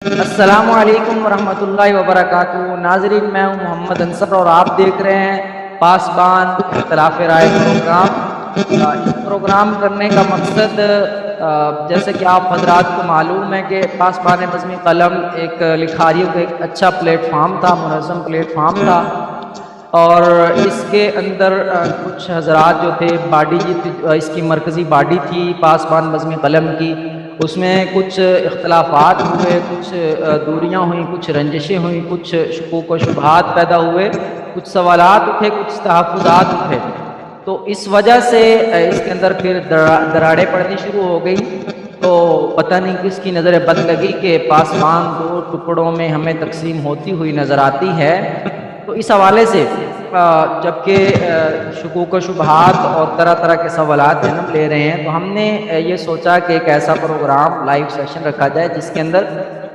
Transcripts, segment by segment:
السلام علیکم ورحمۃ اللہ وبرکاتہ۔ ناظرین، میں ہوں محمد انصر اور آپ دیکھ رہے ہیں پاسبان اختلاف رائے پروگرام۔ اس پروگرام کرنے کا مقصد جیسے کہ آپ حضرات کو معلوم ہے کہ پاسبان بزم قلم ایک لکھاریوں کا ایک اچھا پلیٹ فارم تھا، منظم پلیٹ فارم تھا، اور اس کے اندر کچھ حضرات جو تھے باڈی اس کی مرکزی باڈی تھی پاسبان بزم قلم کی، اس میں کچھ اختلافات ہوئے، کچھ دوریاں ہوئیں، کچھ رنجشیں ہوئیں، کچھ شکوک و شبہات پیدا ہوئے، کچھ سوالات اٹھے، کچھ تحفظات اٹھے۔ تو اس وجہ سے اس کے اندر پھر دراڑیں پڑنی شروع ہو گئی۔ تو پتہ نہیں کس کی نظر بد لگی کہ پاسبان دو ٹکڑوں میں ہمیں تقسیم ہوتی ہوئی نظر آتی ہے۔ تو اس حوالے سے جبکہ شکوک و شبہات اور طرح طرح کے سوالات جنم لے رہے ہیں، تو ہم نے یہ سوچا کہ ایک ایسا پروگرام لائیو سیشن رکھا جائے جس کے اندر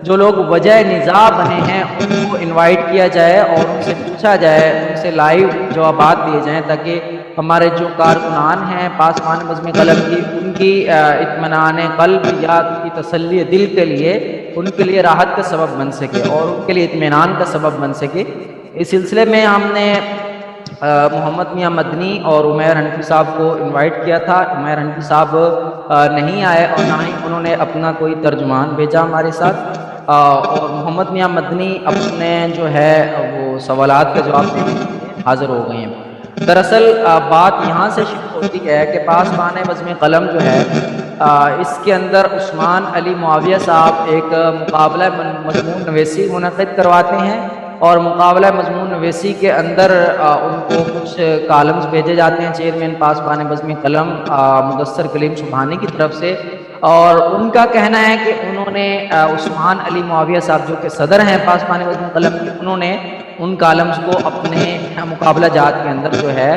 جو لوگ وجہ نزاع بنے ہیں ان کو انوائٹ کیا جائے اور ان سے پوچھا جائے، ان سے لائیو جوابات دیے جائیں، تاکہ ہمارے جو کارکنان ہیں پاسبان بزم قلم کی، ان کی اطمینان قلب یا ان کی تسلی دل کے لیے، ان کے لیے راحت کا سبب بن سکے اور ان کے لیے اطمینان کا سبب بن سکے۔ اس سلسلے میں ہم نے محمد میاں مدنی اور عمیر حنفی صاحب کو انوائٹ کیا تھا۔ عمیر حنفی صاحب نہیں آئے اور نہ ہی انہوں نے اپنا کوئی ترجمان بھیجا ہمارے ساتھ، اور محمد میاں مدنی اپنے جو ہے وہ سوالات کا جواب دینے کے لیے حاضر ہو گئے ہیں۔ دراصل بات یہاں سے شروع ہوتی ہے کہ پاسبان بزم قلم جو ہے اس کے اندر عثمان علی معاویہ صاحب ایک مقابلہ مضمون نویسی منعقد کرواتے ہیں، اور مقابلہ مضمون نویسی کے اندر ان کو کچھ کالمز بھیجے جاتے ہیں چیئرمین پاسبان بزم قلم مدثر کلیم سبحانی کی طرف سے، اور ان کا کہنا ہے کہ انہوں نے عثمان علی معاویہ صاحب جو کہ صدر ہیں پاسبان بزم قلم کی، انہوں نے ان کالمز کو اپنے مقابلہ جات کے اندر جو ہے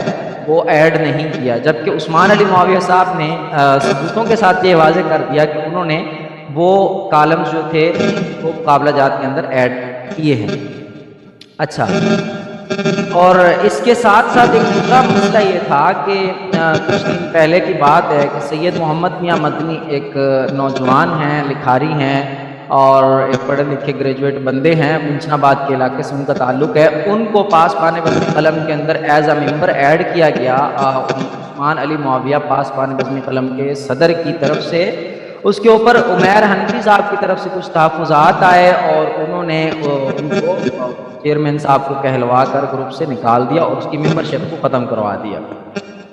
وہ ایڈ نہیں کیا، جبکہ عثمان علی معاویہ صاحب نے ثبوتوں کے ساتھ یہ واضح کر دیا کہ انہوں نے وہ کالمز جو تھے وہ مقابلہ جات کے اندر ایڈ کیے ہیں۔ اچھا، اور اس کے ساتھ ساتھ ایک دوسرا مسئلہ یہ تھا کہ کچھ دن پہلے کی بات ہے کہ سید محمد میاں مدنی ایک نوجوان ہیں، لکھاری ہیں اور ایک پڑھے لکھے گریجویٹ بندے ہیں، منچن آباد کے علاقے سے ان کا تعلق ہے، ان کو پاسبان بزم قلم کے اندر ایز اے ممبر ایڈ کیا گیا عثمان علی معاویہ پاسبان بزم قلم کے صدر کی طرف سے۔ اس کے اوپر عمیر حنفی صاحب کی طرف سے کچھ تحفظات آئے اور انہوں نے ان کو چیئرمین صاحب کو کہلوا کر گروپ سے نکال دیا اور اس کی ممبرشپ کو ختم کروا دیا۔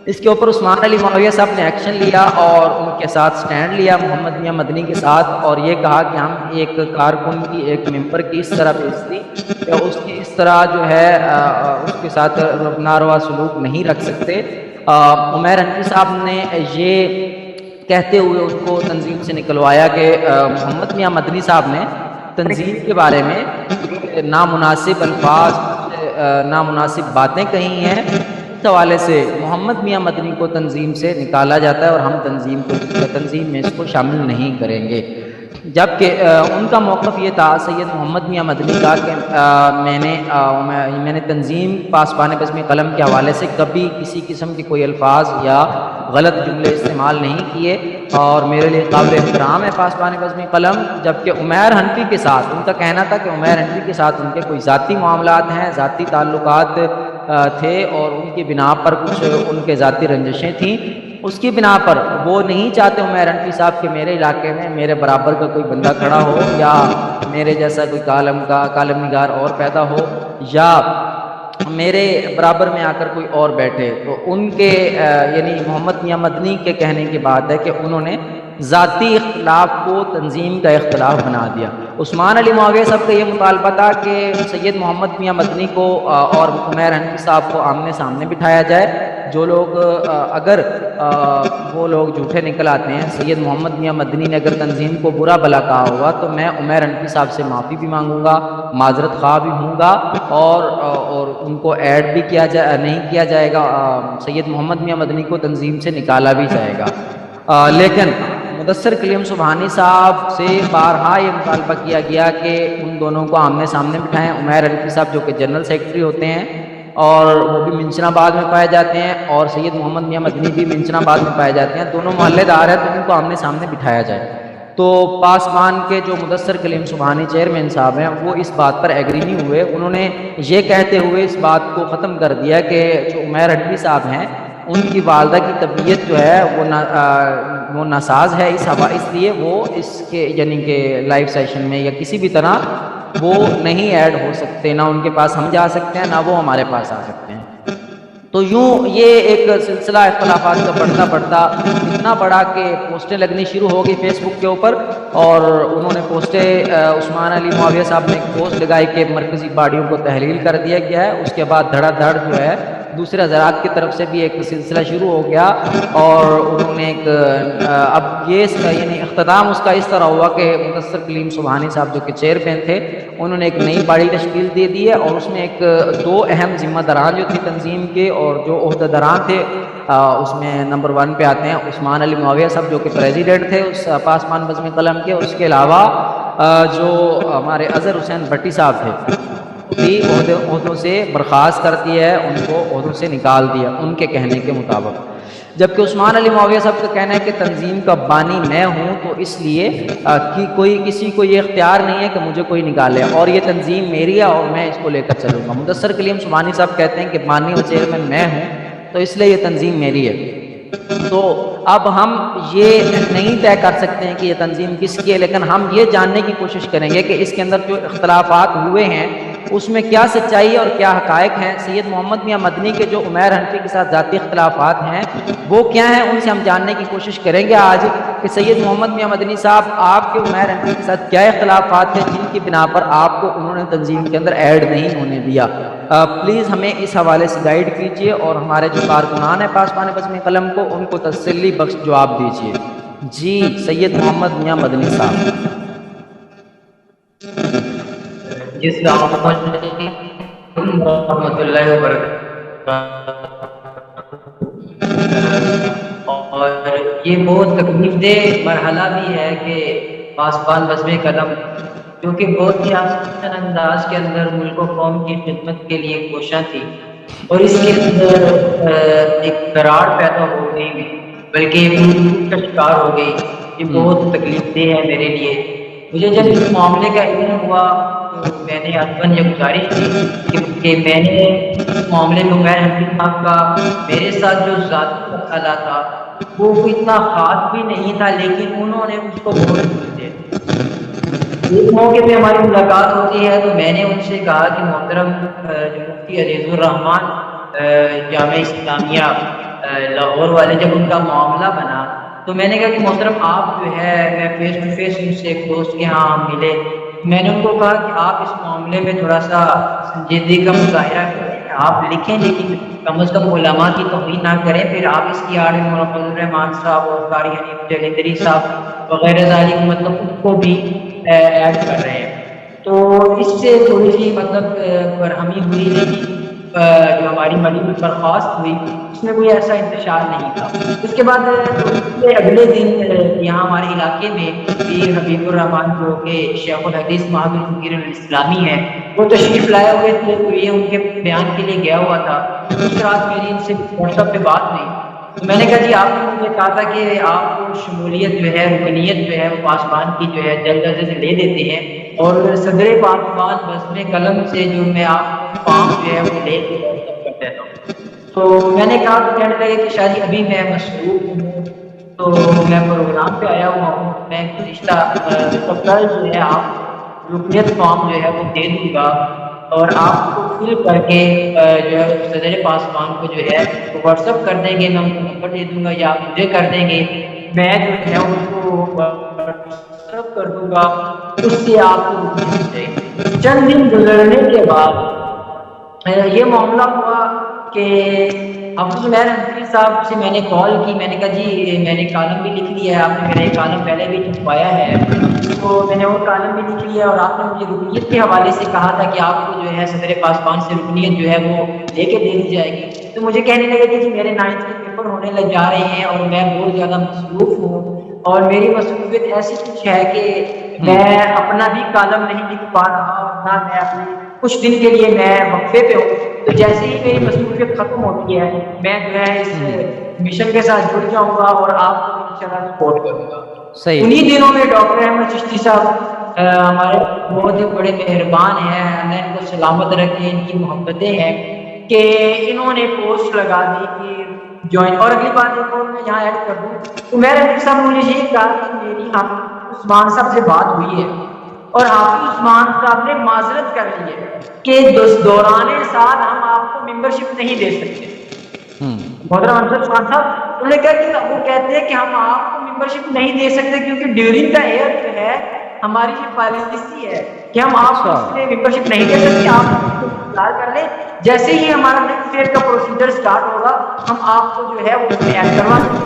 اس کے اوپر عثمان علی معاویہ صاحب نے ایکشن لیا اور ان کے ساتھ سٹینڈ لیا محمد میاں مدنی کے ساتھ، اور یہ کہا کہ ہم ایک کارکن کی، ایک ممبر کی اس طرح بےعزتی یا اس کی اس طرح جو ہے اس کے ساتھ ناروا سلوک نہیں رکھ سکتے۔ عمیر حنفی صاحب نے یہ کہتے ہوئے ان کو تنظیم سے نکلوایا کہ محمد میاں مدنی صاحب نے تنظیم کے بارے میں نامناسب الفاظ، نامناسب باتیں کہی ہیں، اس حوالے سے محمد میاں مدنی کو تنظیم سے نکالا جاتا ہے اور ہم تنظیم میں اس کو شامل نہیں کریں گے۔ جبکہ ان کا موقف یہ تھا سید محمد میاں مدنی کا کہ میں نے تنظیم پاسبان بزم قلم کے حوالے سے کبھی کسی قسم کے کوئی الفاظ یا غلط جملے استعمال نہیں کیے، اور میرے لیے قابل احترام ہے پاسبان بزم قلم۔ جبکہ عمیر حنفی کے ساتھ ان کا کہنا تھا کہ عمیر حنفی کے ساتھ ان کے کوئی ذاتی معاملات ہیں، ذاتی تعلقات تھے، اور ان کی بنا پر کچھ ان کے ذاتی رنجشیں تھیں، اس کی بنا پر وہ نہیں چاہتے عمیر حنفی صاحب کہ میرے علاقے میں میرے برابر کا کوئی بندہ کھڑا ہو، یا میرے جیسا کوئی کالم نگار اور پیدا ہو، یا میرے برابر میں آ کر کوئی اور بیٹھے۔ تو ان کے یعنی محمد میاں مدنی کے کہنے کی بات ہے کہ انہوں نے ذاتی اختلاف کو تنظیم کا اختلاف بنا دیا۔ عثمان علی معاویہ صاحب کا یہ مطالبہ تھا کہ سید محمد میاں مدنی کو اور عمیر حنفی صاحب کو آمنے سامنے بٹھایا جائے، جو لوگ اگر وہ لوگ جھوٹے نکل آتے ہیں، سید محمد میاں مدنی نے اگر تنظیم کو برا بلا کہا ہوگا تو میں عمیر حنفی صاحب سے معافی بھی مانگوں گا، معذرت خواہ بھی ہوں گا، اور ان کو ایڈ بھی نہیں کیا جائے گا، سید محمد میاں مدنی کو تنظیم سے نکالا بھی جائے گا۔ لیکن مدثر کلیم سبحانی صاحب سے بارہا یہ مطالبہ کیا گیا کہ ان دونوں کو آمنے سامنے بٹھائیں۔ عمیر حنفی صاحب جو کہ جنرل سیکرٹری ہوتے ہیں اور وہ بھی منچن آباد میں پائے جاتے ہیں، اور سید محمد میاں مدنی بھی منچن آباد میں پائے جاتے ہیں، دونوں محلے دار ہیں، تو ان کو آمنے سامنے بٹھایا جائے۔ تو پاسبان کے جو مدثر کلیم سبحانی چیئرمین صاحب ہیں وہ اس بات پر ایگری نہیں ہوئے. انہوں نے یہ کہتے ہوئے اس بات کو ختم کر دیا کہ جو عمیر ہڈوی صاحب ہیں ان کی والدہ کی طبیعت جو ہے وہ ناساز ہے، اس لیے وہ اس کے یعنی کہ لائیو سیشن میں یا کسی بھی طرح وہ نہیں ایڈ ہو سکتے، نہ ان کے پاس ہم جا سکتے ہیں نہ وہ ہمارے پاس آ سکتے ہیں. تو یوں یہ ایک سلسلہ اختلافات کا بڑھتا بڑھتا اتنا بڑا کہ پوسٹیں لگنی شروع ہو گئی فیس بک کے اوپر، اور انہوں نے پوسٹیں عثمان علی معاویہ صاحب نے ایک پوسٹ لگائی کہ مرکزی باڈیوں کو تحلیل کر دیا گیا ہے. اس کے بعد دھڑا دھڑ جو ہے دوسرے حضرات کی طرف سے بھی ایک سلسلہ شروع ہو گیا، اور انہوں نے ایک اب یہ یعنی اختتام اس کا اس طرح ہوا کہ مدثر کلیم سبحانی صاحب جو کہ چیئرمین تھے انہوں نے ایک نئی باڑی تشکیل دے دی ہے، اور اس میں ایک دو اہم ذمہ داران جو تھی تنظیم کے اور جو عہدہ داران تھے اس میں نمبر 1 پہ آتے ہیں عثمان علی معاویہ صاحب جو کہ پریزیڈنٹ تھے اس پاسبان بزم قلم کے. اس کے علاوہ جو ہمارے اظہر حسین بھٹی صاحب تھے بھی عہدوں سے برخاست کر دیا ہے، ان کو عہدوں سے نکال دیا ان کے کہنے کے مطابق. جبکہ عثمان علی معاویہ صاحب کا کہنا ہے کہ تنظیم کا بانی میں ہوں، تو اس لیے کہ کسی کو یہ اختیار نہیں ہے کہ مجھے کوئی نکالے، اور یہ تنظیم میری ہے اور میں اس کو لے کر چلوں گا. مدثر کلیم سبحانی صاحب کہتے ہیں کہ بانی و چیئرمین میں ہوں، تو اس لیے یہ تنظیم میری ہے. تو اب ہم یہ نہیں طے کر سکتے ہیں کہ یہ تنظیم کس کی ہے، لیکن ہم یہ جاننے کی کوشش کریں گے کہ اس کے اندر جو اختلافات ہوئے ہیں اس میں کیا سچائی اور کیا حقائق ہیں. سید محمد میاں مدنی کے جو عمیر حنفی کے ساتھ ذاتی اختلافات ہیں وہ کیا ہیں، ان سے ہم جاننے کی کوشش کریں گے آج کہ سید محمد میاں مدنی صاحب آپ کے عمیر حنفی کے ساتھ کیا اختلافات ہیں جن کی بنا پر آپ کو انہوں نے تنظیم کے اندر ایڈ نہیں ہونے دیا. پلیز ہمیں اس حوالے سے گائیڈ کیجیے اور ہمارے جو کارکنان ہیں پاسبان بزم قلم کو ان کو تسلی بخش جواب دیجیے. جی سید محمد میاں مدنی صاحب. السلام علیکم ورحمۃ اللہ وبرکاتہ. اور یہ بہت تکلیف دہ مرحلہ بھی ہے کہ پاسبان بزم قلم جو کہ بہت ہی آسان انداز کے اندر ملک و قوم کی خدمت کے لیے کوشاں تھی، اور اس کے اندر ایک دراڑ پیدا ہو گئی، بلکہ کا شکار ہو گئی. یہ بہت تکلیف دہ ہے میرے لیے. مجھے جب اس معاملے کا علم ہوا تو میں نے حتماً یہ گزارش کی کہ میں نے اس معاملے میں عمیر حنفی صاحب کا میرے ساتھ جو ذاتی مسئلہ تھا وہ اتنا خاص بھی نہیں تھا، لیکن انہوں نے اس کو بہت سمجھے. ایک موقع پہ ہماری ملاقات ہوتی ہے تو میں نے ان سے کہا کہ محترم جو مفتی عزیز الرحمان جامعہ اسلامیہ لاہور والے، جب ان کا معاملہ بنا تو میں نے کہا کہ محترم آپ جو ہے میں فیس ٹو فیس ان سے ایک دوست کے ہاں ملے. میں نے ان کو کہا کہ آپ اس معاملے میں تھوڑا سا سنجیدگی کا مظاہرہ کریں، آپ لکھیں لیکن کم از کم علماء کی توہین نہ کریں. پھر آپ اس کی آڑ میں محمد الرحمان صاحب اور قاری حنیف جلیندری صاحب وغیرہ ذالک مطلب ان کو بھی ایڈ کر رہے ہیں. تو اس سے تھوڑی سی مطلب برہمی ہوئی، لیکن جو ہماری مجلس میں برخاست ہوئی اس میں کوئی ایسا انتشار نہیں تھا. اس کے بعد اگلے دن یہاں ہمارے علاقے میں پیر حبیب الرحمان جو کہ شیخ الحدیث معہد الفقیر الاسلامی ہے وہ تشریف لائے ہوئے تھے، تو یہ ان کے بیان کے لیے گیا ہوا تھا. اس رات میری ان سے واٹس ایپ پہ بات نہیں، تو میں نے کہا جی آپ نے مجھے کہا تھا کہ آپ کو شمولیت جو ہے رکنیت جو ہے وہ پاسبان کی جو ہے جلد از جلد لے دیتے ہیں، اور صدر پاسبان بزم قلم سے جو میں آپ فارم جو ہے وہ لے کے کر دیتا ہوں. تو میں نے کہا تو کہنے لگے کہ شاید ابھی میں مصروف ہوں، تو میں پروگرام پہ آیا ہوا ہوں، میں گزشتہ کل جو ہے آپ رکنیت فارم جو ہے وہ دے دوں گا اور آپ کو فل کر کے جو ہے صدر پاسبان کو جو ہے وہ واٹس ایپ کر دیں گے. میں ان کو نمبر دے دوں گا یا آپ مجھے کر دیں گے، میں جو ہے ان کو واٹس ایپ کر دوں گا، اس سے آپ کو رکنیت مل جائے گی. چند دن گزرنے کے بعد یہ معاملہ ہوا کہ حافظ عمیر حنفی صاحب سے میں نے کال کی. میں نے کہا جی میں نے کالم بھی لکھ لیا ہے، آپ نے میرا ایک کالم پہلے بھی چھپوایا ہے، تو میں نے وہ کالم بھی لکھ لیا اور آپ نے مجھے رکنیت کے حوالے سے کہا تھا کہ آپ کو جو ہے صدر پاسبان سے رکنیت جو ہے وہ لے کے دے دی جائے گی. تو مجھے کہنے لگے کہ جی میرے 9th کے پیپر ہونے لگ جا رہے ہیں اور میں بہت زیادہ مصروف ہوں، اور میری مصروفیت ایسی کچھ ہے کہ میں اپنا بھی کالم نہیں لکھ پا رہا اور نہ میں اپنے کچھ دن کے لیے میں وقفے پہ ہوں. تو جیسے ہی میری مصروفیت ختم ہوتی ہے میں جو ہے اس مشن کے ساتھ جڑ جاؤں گا اور آپ کو انشاءاللہ سپورٹ کروں گا. صحیح. انہی دنوں میں ڈاکٹر احمد چشتی صاحب ہمارے بہت ہی بڑے مہربان ہیں، اللہ ان کو سلامت رکھے، ان کی محبتیں ہیں کہ انہوں نے پوسٹ لگا دی کہ جوائن. اور اگلی بات ایک اور میں یہاں ایڈ کر دوں، تو میرے حفیظ صاحب نے مجھے یہ کہا کہ میری حافظ عثمان صاحب سے بات ہوئی ہے اور حافظ عثمان صاحب نے معذرت کر لی ہے کہ دوران سال ہم آپ کو ممبرشپ نہیں دے سکتے. محترم حافظ عثمان صاحب انہوں نے کہا کہ وہ کہتے ہیں کہ ہم آپ کو ممبرشپ نہیں دے سکتے کیونکہ ڈیورنگ دا ایئر جو ہے ہماری یہ پالیسی ہے کہ ہم آپ کو اس میں ممبرشپ نہیں دے سکتے. آپ انتظار کر لیں، جیسے ہی ہمارا نیکسٹ ایئر کا پروسیجر سٹارٹ ہوگا ہم آپ کو جو ہے وہ اس میں ایڈ کروا دیں گے.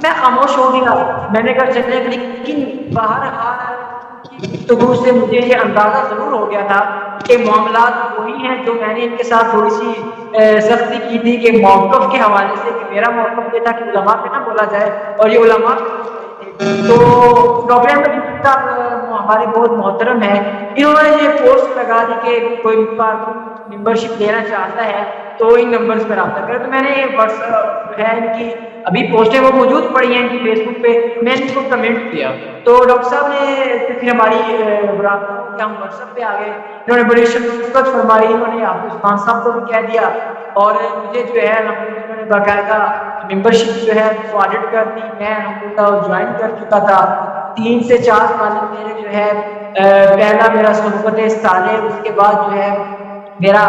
میں خاموش ہو گیا، میں نے کہا چلے، لیکن بہرحال گفتگو سے مجھے یہ اندازہ ضرور ہو گیا تھا کہ معاملات وہی ہیں جو میں نے ان کے ساتھ تھوڑی سی سختی کی تھی کہ موقف کے حوالے سے، کہ میرا موقف یہ تھا کہ علماء پہ نہ بولا جائے، اور یہ علماء تو ڈاکٹر احمد چشتی صاحب ہمارے بہت محترم ہیں، انہوں نے یہ پوسٹ لگا دی کہ کوئی ممبرشپ لینا چاہتا ہے تو ان نمبرز پر رابطہ کرے. تو میں نے واٹس ہے ان کی ابھی پوسٹیں وہ موجود پڑی ہیں ان کی فیس بک پہ، میں نے ان کو کمنٹ کیا تو ڈاکٹر صاحب نے پھر ہماری برابر ہم واٹس ایپ پہ آ گئے، انہوں نے بڑی شفقت فرمائی، انہوں نے حافظ عثمان صاحب کو بھی کہہ دیا اور مجھے جو ہے انہوں نے باقاعدہ ممبرشپ جو ہے وہ آڈٹ کر دی. میں الحمدللہ جوائن کر چکا تھا. 3 سے 4 کالم میرے جو ہے پہلا میرا صحبت سالے، اس کے بعد جو ہے میرا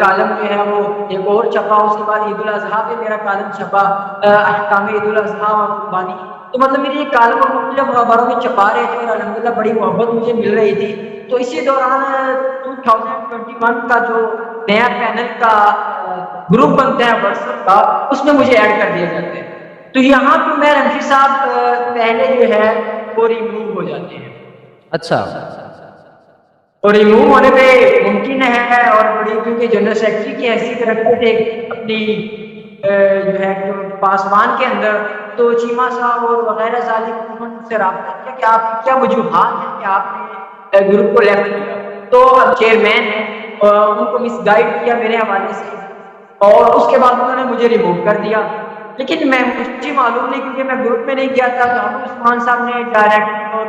کالم جو ہے وہ ایک اور چھپا، اس کے بعد عید الاضحیٰ پہ میرا کالم چھپا، احکام عید الاضحیٰ اور قربانی. تو مطلب میری یہ کالم اور مختلف خبروں میں چھپا رہے تھے اور الحمدللہ بڑی محبت مجھے مل رہی تھی. تو اسی دوران 2021 کا جو نیا پینل کا گروپ بنتا ہے واٹس ایپ کا، اس میں مجھے ایڈ کر دیا جاتا ہے. تو یہاں پہ میں رنفی صاحب پہلے جو ہے وہ ریموو ہو جاتے ہیں. اچھا. اور ریموو ہونے پہ ممکن ہے اور بڑی، کیونکہ جنرل سیکرٹری کی حیثیت رکھتے تھے اپنی جو ہے پاسبان کے اندر، تو چیمہ صاحب اور وغیرہ ذالک انہوں نے سے رابطہ کیا کہ آپ کی کیا وجوہات ہیں کہ آپ نے گروپ کو لیفٹ کیا. تو چیئرمین ہیں ان کو مس گائیڈ کیا میرے حوالے سے، اور اس کے بعد انہوں نے مجھے ریموو کر دیا. لیکن مجھے معلوم نہیں کیونکہ میں گروپ میں نہیں گیا تھا، تو حافظ عثمان صاحب نے ڈائریکٹ اور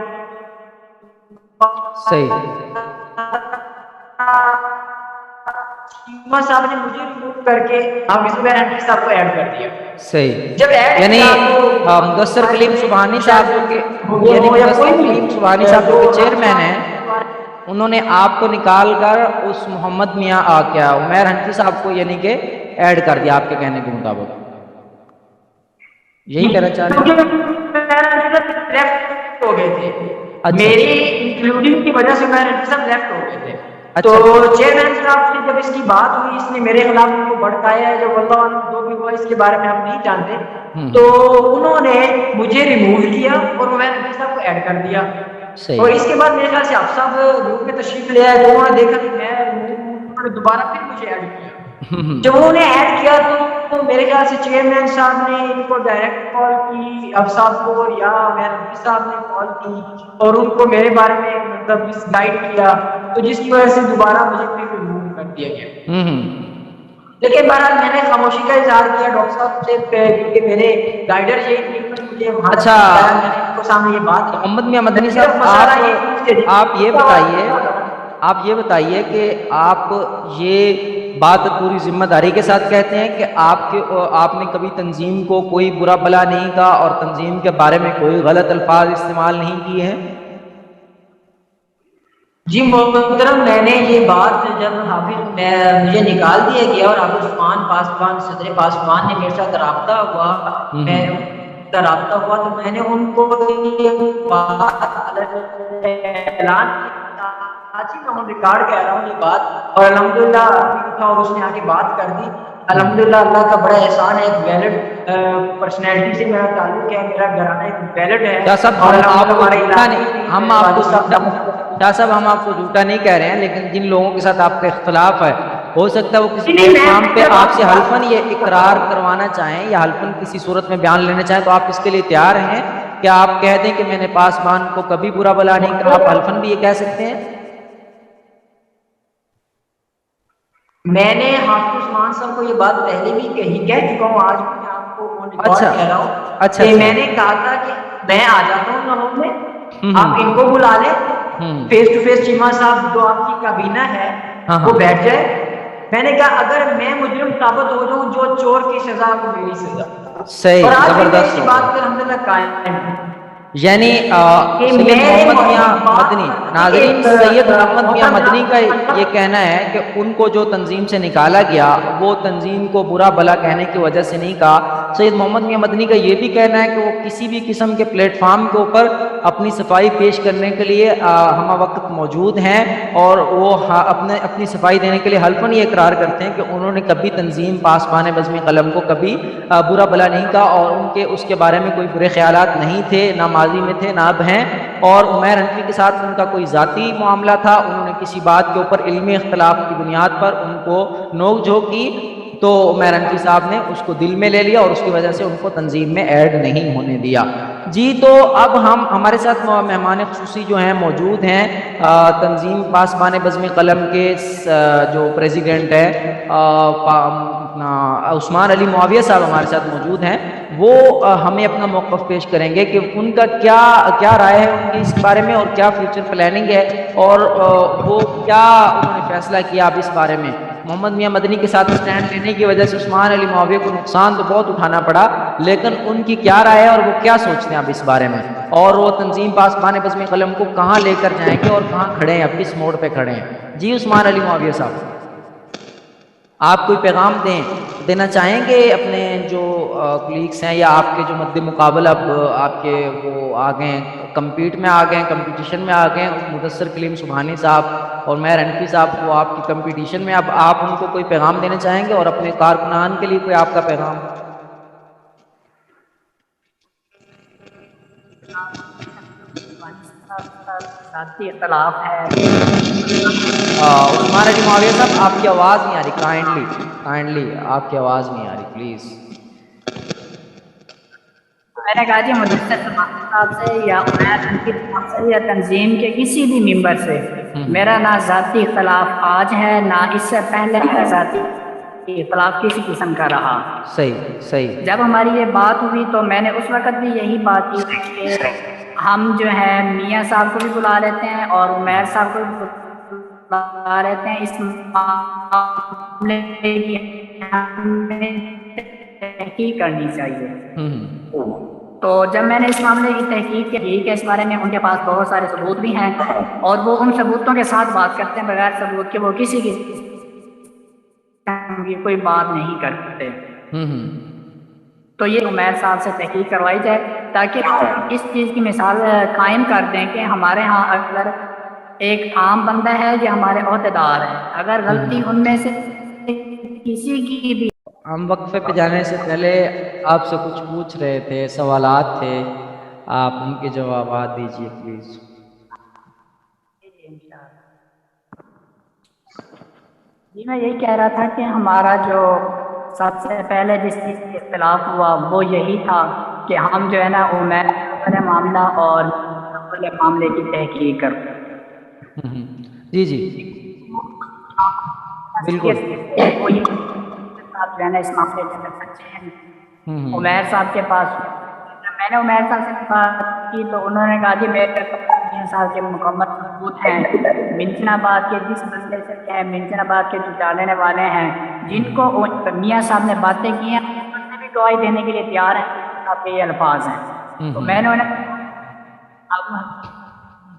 صحیح. چیمہ صاحب نے مجھے ریموو کر کے حافظ رنفی صاحب کو ایڈ کر دیا. صحیح. جب ایڈ یعنی کیا تو مدثر کلیم سبحانی صاحب جو کہ یعنی مدثر کلیم سبحانی صاحب جو کہ چیئرمین ہیں، انہوں نے آپ کو نکال کر اس محمد میاں کیا عمیر حنفی صاحب کو یعنی کہ ایڈ کر دیا آپ کے کہنے کے مطابق، یہی کہنا چاہ رہے ہیں؟ ہو گئے تھے میری انکلوڈنگ کی وجہ سے میں سب لیفٹ ہو گئے تھے. تو چیئرمین صاحب سے جب اس کی بات ہوئی، اس نے میرے خلاف ان کو بھڑکایا ہے، جب اللہ عنہ جو بھی ہوا اس کے بارے میں ہم نہیں جانتے، تو انہوں نے مجھے ریموو کیا اور میں رنفی صاحب کو ایڈ کر دیا. اور اس کے بعد میرے خیال سے آپ صاحب گروپ میں تشریف لے آئے، تو انہوں نے دیکھا کہ میں انہوں نے دوبارہ پھر مجھے ایڈ کیا. جب انہوں نے ایڈ کیا تو میرے خیال سے چیئرمین صاحب نے ان کو ڈائریکٹ کال کی، اب صاحب کو یا میں رنفی صاحب نے کال کی اور ان کو میرے بارے میں مطلب مس گائیڈ کیا، تو جس کی وجہ سے دوبارہ مجھے پھر ریموو کر دیا گیا. لیکن بہرحال میں نے خاموشی کا اظہار کیا ڈاکٹر صاحب سے، کیونکہ میرے گائیڈر یہی تھے کہ مجھے وہاں اچھا میں نے ان کو سامنے یہ بات محمد میاں مدنی صاحب، آپ یہ بتائیے کہ آپ یہ بات پوری ذمہ داری کے ساتھ کہتے ہیں کہ آپ نے کبھی تنظیم کو کوئی برا بلا نہیں کہا اور تنظیم کے بارے میں کوئی غلط الفاظ استعمال نہیں کیے ہیں؟ جی محترم، میں نے یہ بات جب مجھے نکال دیا گیا اور حافظ عثمان پاسبان صدر پاسبان نے میرے ساتھ رابطہ ہوا، میں کا رابطہ ہوا، تو میں نے ان کو یہ بات اعلان کیا، آج ہی میں ریکارڈ کہہ رہا ہوں یہ بات، اور الحمدللہ اٹھا اور اس نے آ کے بات کر دی. الحمدللہ اللہ کا بڑا احسان ہے، ایک ویلڈ پرسنالٹی سے میرا تعلق ہے، میرا گھرانہ ایک ویلڈ ہے. اور شاہ صاحب ہم آپ کو جھوٹا نہیں کہہ رہے ہیں، لیکن جن لوگوں کے ساتھ آپ کا اختلاف ہے، ہو سکتا ہے وہ کسی پلیٹفارم پہ آپ سے حلفاً یہ اقرار کروانا چاہیں یا حلفاً کسی صورت میں بیان لینا چاہیں، تو آپ اس کے لیے تیار ہیں کہ آپ کہہ دیں کہ میں نے پاسبان کو کبھی برا بلا نہیں کہا؟ آپ حلفاً بھی یہ کہہ سکتے ہیں. میں نے حافظ عثمان صاحب کو یہ بات پہلے بھی کہہ چکا ہوں، آج بھی میں آپ کو ریکارڈ کہہ رہا ہوں کہ میں نے کہا تھا کہ میں آ جاتا ہوں لاہور میں, آپ ان کو بلا لیں, فیس ٹو فیس چیمہ صاحب جو آپ کی کابینہ ہے وہ بیٹھ جائے. میں نے کہا اگر میں مجرم ثابت ہو جاؤں, جو چور کی سزا وہ میری سزا. صحیح, اور آج بھی میں زبردست اسی ہو بات گیا. پہ الحمدللہ قائم ہوں. یعنی سید محمد میاں مدنی, ناظرین سید محمد میاں مدنی کا یہ کہنا ہے کہ ان کو جو تنظیم سے نکالا گیا وہ تنظیم کو برا بھلا کہنے کی وجہ سے نہیں کہا. سید محمد میاں مدنی کا یہ بھی کہنا ہے کہ وہ کسی بھی قسم کے پلیٹ فارم کے اوپر اپنی صفائی پیش کرنے کے لیے ہمہ وقت موجود ہیں, اور وہ اپنی صفائی دینے کے لیے حلفاً یہ اقرار کرتے ہیں کہ انہوں نے کبھی تنظیم پاسبان بزم قلم کو کبھی برا بھلا نہیں کہا, اور ان کے اس کے بارے میں کوئی برے خیالات نہیں تھے, نہ ماضی میں تھے نہ اب ہیں. اور عمیر حنفی کے ساتھ ان کا کوئی ذاتی معاملہ تھا, انہوں نے کسی بات کے اوپر علمی اختلاف کی بنیاد پر ان کو نوک جھوک کی, تو عمیر حنفی صاحب نے اس کو دل میں لے لیا اور اس کی وجہ سے ان کو تنظیم میں ایڈ نہیں ہونے دیا. جی تو اب ہمارے ساتھ مہمان خصوصی جو ہیں موجود ہیں, تنظیم پاسبان بزم قلم کے جو پریزیڈنٹ ہیں عثمان علی معاویہ صاحب ہمارے ساتھ موجود ہیں. وہ ہمیں اپنا موقف پیش کریں گے کہ ان کا کیا رائے ہے ان کی اس بارے میں, اور کیا فیوچر پلاننگ ہے, اور وہ کیا انہوں نے فیصلہ کیا اب اس بارے میں. محمد میاں مدنی کے ساتھ سٹینڈ لینے کی وجہ سے عثمان علی معاویہ کو نقصان تو بہت اٹھانا پڑا, لیکن ان کی کیا رائے ہے اور وہ کیا سوچتے ہیں اب اس بارے میں, اور وہ تنظیم پاسبان بزم قلم کو کہاں لے کر جائیں گے اور کہاں کھڑے ہیں, اب کس موڑ پہ کھڑے ہیں. جی عثمان علی معاویہ صاحب, آپ کوئی پیغام دینا چاہیں گے اپنے جو کلیگس ہیں, یا آپ کے جو مد مقابل اب آپ کے وہ آ گئے کمپیٹ میں آ گئے, کمپٹیشن میں آ گئے, مدثر کلیم سبحانی صاحب اور عمیر حنفی صاحب, وہ آپ کی کمپٹیشن میں, اب آپ ان کو کوئی پیغام دینا چاہیں گے, اور اپنے کارکنان کے لیے کوئی آپ کا پیغام؟ ذاتی اختلاف ہے. عثمان علی معاویہ صاحب آپ کی آواز نہیں آ رہی, کائنڈلی آپ کی آواز نہیں آ رہی پلیز. میں نے کہا جی مدثر صاحب سے یا عمیر حنفی صاحب سے یا تنظیم کے کسی بھی ممبر سے میرا نہ ذاتی اختلاف آج ہے, نہ اس سے پہلے میرا ذاتی اختلاف کسی قسم کا رہا. صحیح. جب ہماری یہ بات ہوئی تو میں نے اس وقت بھی یہی بات کی کہ ہم جو ہے میاں صاحب کو بھی بلا لیتے ہیں اور عمیر صاحب کو بھی بلا لیتے ہیں, اس معاملے کی ہمیں تحقیق کرنی چاہیے. تو جب میں نے اس معاملے کی تحقیق کی کہ اس بارے میں ان کے پاس بہت سارے ثبوت بھی ہیں, اور وہ ان ثبوتوں کے ساتھ بات کرتے ہیں, بغیر ثبوت کے وہ کسی کی کوئی بات نہیں کرتے. تو یہ عمیر صاحب سے تحقیق کروائی جائے تاکہ اس چیز کی مثال قائم کر دیں کہ ہمارے ہاں اگر ایک عام بندہ ہے یا ہمارے عہدیدار ہے, اگر غلطی ان میں سے کسی کی بھی. ہم وقفے پہ جانے سے پہلے آپ سے کچھ پوچھ رہے تھے, سوالات تھے, آپ ان کے جوابات دیجیے پلیز. جی میں یہی کہہ رہا تھا کہ ہمارا جو سب سے پہلے جس چیز سے اختلاف ہوا وہ یہی تھا کہ ہم جو ہے نا عمیر والے معاملہ اور والے معاملے کی تحقیق کرتے. جی بالکل. جو ہے نا اس معاملے کے اندر سچے ہیں. عمیر صاحب کے پاس میں نے عمیر صاحب سے بات کی تو انہوں نے کہا جی میرے پاس صاحب کے مکمل ثبوت ہیں. منچن آباد کے جس مسئلے سے ہیں, منچن آباد کے جو جاننے والے ہیں جن کو میاں صاحب نے باتیں کی ہیں, ان سے بھی گواہی دینے کے لیے تیار ہیں. آپ کے یہ الفاظ ہیں. تو میں نے انہیں اب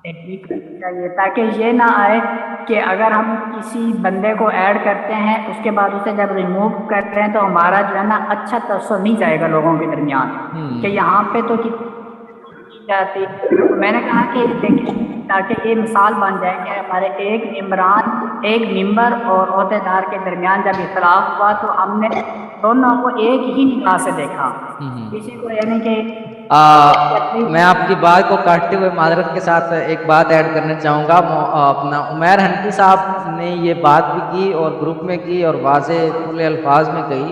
تحقیق کرنی چاہیے تاکہ یہ نہ آئے کہ اگر ہم کسی بندے کو ایڈ کرتے ہیں اس کے بعد اسے جب ریموو کرتے ہیں تو ہمارا جو ہے نا اچھا تاثر نہیں جائے گا لوگوں کے درمیان کہ یہاں پہ تو کی جاتی. میں نے کہا کہ دیکھیں تاکہ یہ مثال بن جائے کہ ہمارے ایک ممبر اور عہدیدار کے درمیان جب اختلاف ہوا تو ہم نے دونوں کو ایک ہی نگاہ سے دیکھا, کسی کو یعنی کہ میں آپ کی بات کو کاٹتے ہوئے معذرت کے ساتھ ایک بات ایڈ کرنا چاہوں گا. اپنا عمیر حنفی صاحب نے یہ بات بھی کی اور گروپ میں کی اور واضح کھلے الفاظ میں کہی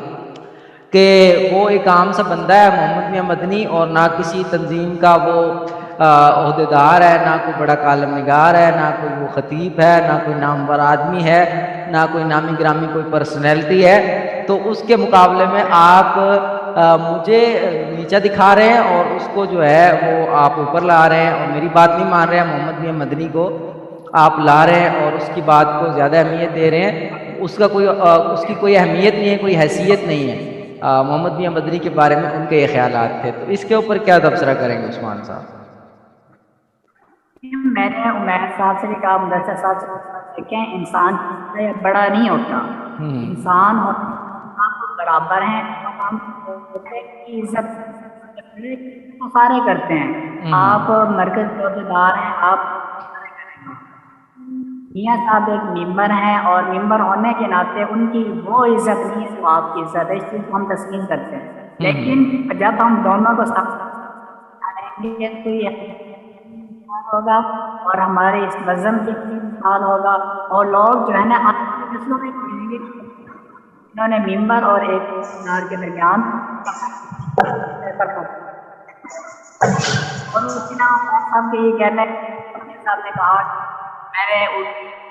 کہ وہ ایک عام سا بندہ ہے محمد میاں مدنی, اور نہ کسی تنظیم کا وہ عہدیدار ہے, نہ کوئی بڑا کالم نگار ہے, نہ کوئی وہ خطیب ہے, نہ کوئی نامور آدمی ہے, نہ کوئی نامی گرامی کوئی پرسنالٹی ہے. تو اس کے مقابلے میں آپ مجھے نیچا دکھا رہے ہیں اور اس کو جو ہے وہ آپ اوپر لا رہے ہیں، اور میری بات نہیں مان رہے ہیں، محمد میاں مدنی کو آپ لا رہے ہیں اور اس کی بات کو زیادہ اہمیت دے رہے ہیں. اس کی کوئی اہمیت نہیں ہے، کوئی حیثیت نہیں ہے. محمد میاں مدنی کے بارے میں ان کے یہ خیالات تھے. تو اس کے اوپر کیا تبصرہ کریں گے عثمان صاحب؟ میں نے عمیر صاحب سے بھی کہا، مدثر صاحب سے، دیکھیں انسان سے بڑا نہیں ہوتا، انسان برابر ہیں. ہم کی عزت تو سارے کرتے ہیں. آپ مرکز عہدیدار ہیں، آپ میاں صاحب ایک ممبر ہیں اور ممبر ہونے کے ناطے ان کی وہ عزت نہیں ہے جو آپ کی عزت ہے، اس چیز کو ہم تسلیم کرتے ہیں. لیکن جب ہم دونوں کو ساتھ گے تو یہ ہوگا اور ہمارے اس نظم کی مثال ہوگا، اور لوگ جو ہے نا فیصلوں میں ملیں گے. انہوں نے ممبر اور ایک کے درمیان اور اس کے علاوہ صاحب کے یہ کہنا ہے، صاحب نے کہا میں نے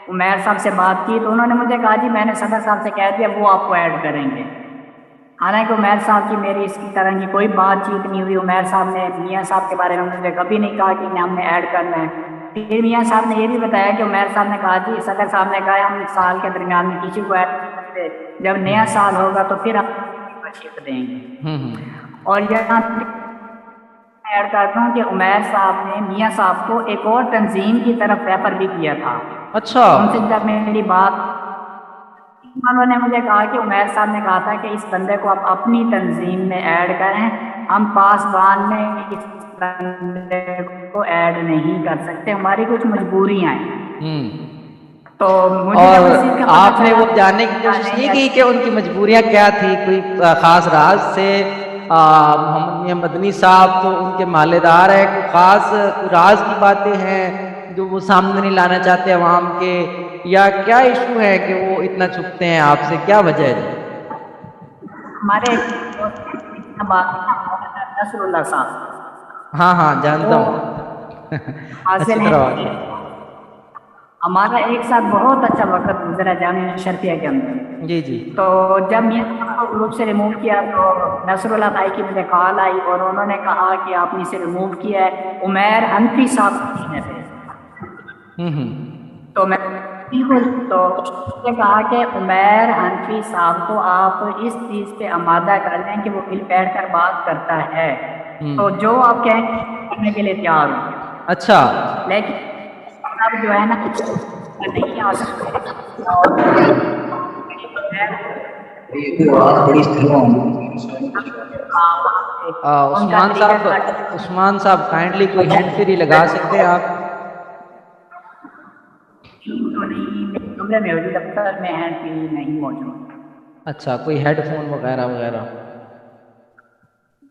عمیر صاحب سے بات کی تو انہوں نے مجھے کہا جی میں نے صدر صاحب سے کہہ دیا وہ آپ کو ایڈ کریں گے. حالانکہ عمیر صاحب کی میری اس کی طرح کی کوئی بات چیت نہیں ہوئی. عمیر صاحب نے میاں صاحب کے بارے میں مجھے کبھی نہیں کہا کہ ہم نے ایڈ کرنا ہے. پھر میاں صاحب نے یہ بھی بتایا کہ عمیر صاحب نے کہا جی صدر صاحب نے کہا ہم سال کے درمیان میں کسی کو ایڈ کرتے، جب نیا سال ہوگا تو پھر ہم شیخ دیں گے. اور یہاں ایڈ کرتا ہوں کہ عمیر صاحب نے میاں صاحب کو ایک اور تنظیم کی طرف ریفر بھی کیا تھا. اچھا. ان سے جب میری بات انہوں نے مجھے کہا کہ عمیر صاحب نے کہا تھا کہ اس بندے کو آپ اپنی تنظیم میں ایڈ کریں، ہم پاسبان میں اس بندے کو ایڈ نہیں کر سکتے، ہماری کچھ مجبوریاں ہیں. تو اور آپ نے وہ جاننے کی کوشش نہیں کی کہ ان کی مجبوریاں کیا تھی؟ کوئی خاص راز سے محمد میاں مدنی صاحب تو ان کے مالدار ہیں، کوئی خاص راز کی باتیں ہیں جو وہ سامنے نہیں لانا چاہتے عوام کے، یا کیا ایشو ہے کہ وہ اتنا چھپتے ہیں آپ سے؟ کیا وجہ ہے؟ ہمارے نصر اللہ صاحب، ہاں جانتا ہوں اچھی طرح. ہمارا ایک ساتھ بہت اچھا وقت گزرا جامعہ شرفیہ کے اندر. جی. تو جب میں گروپ سے ریموو کیا تو نصر اللہ بھائی کی مجھے کال آئی اور انہوں نے کہا کہ آپ نے اسے ریموو کیا ہے عمیر حنفی صاحب نے. تو میں تو اس نے کہا کہ عمیر حنفی صاحب کو آپ اس چیز پہ آمادہ کر لیں کہ وہ مل بیٹھ کر بات کرتا ہے، تو جو آپ کہیں کرنے کے لیے تیار ہوں. اچھا. لیکن اب جو ہے نا نہیں آ سکتے. عثمان صاحب کائنڈلی کوئی ہینڈ فری لگا سکتے ہیں آپ؟ کمرے میں ہوگی، دفتر میں ہینڈ فری نہیں موجود. اچھا، کوئی ہیڈ فون وغیرہ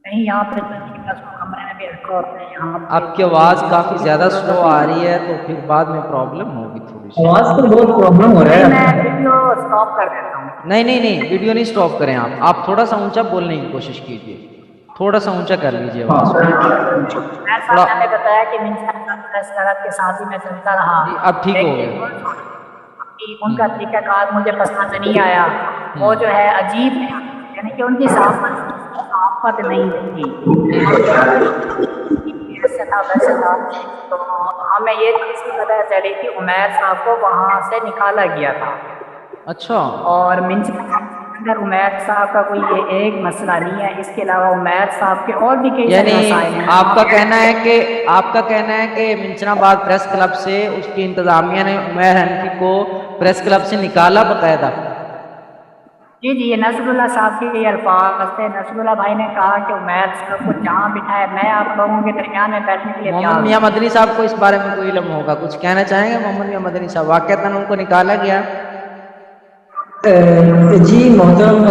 نہیں، یہاں پہ کمرے میں بھی رکھا ہوتا ہے. یہاں آپ کی آواز کافی زیادہ سلو آ رہی ہے، تو پھر بعد میں پرابلم ہوگی تھوڑی سی. آواز تو بہت پرابلم ہو رہا ہے. میں ویڈیو اسٹاپ کر دیتا ہوں. نہیں، ویڈیو نہیں اسٹاپ کریں آپ تھوڑا سا اونچا بولنے کی کوشش کیجیے، تھوڑا سا اونچا کر لیجیے آواز کو. میں نے بتایا کہ کے ساتھ ہی میں چلتا رہا. اب ٹھیک ہو گیا. ان کا طریقہ کار مجھے پسند نہیں آیا، وہ جو ہے عجیب ہے، یعنی کہ ان کی صحافت نہیں تھی. تو ہمیں یہ چیز کی پتہ چلی کہ عمیر صاحب کو وہاں سے نکالا گیا تھا. اچھا. اور اگر عمیر صاحب کا کوئی یہ ایک مسئلہ نہیں ہے، اس کے علاوہ عمیر صاحب کے اور بھی کئی یعنی مسائل ہیں. آپ کا کہنا ہے کہ منچنا باد پریس کلب سے اس کی انتظامیہ نے عمیر حنفی کو پریس کلب سے نکالا باقاعدہ؟ جی یہ نصر اللہ صاحب کے یہ الفاظ تھے. نصر اللہ بھائی نے کہا کہ عمیر صاحب کو جہاں بٹھائے میں آپ لوگوں کے درمیان میں بیٹھنے کے لیے تیار ہوں. محمد میاں مدنی صاحب کو اس بارے میں کوئی علم ہوگا، کچھ کہنا چاہیں گے؟ محمد میاں مدنی صاحب واقعتاً ان کو نکالا گیا؟ جی محترم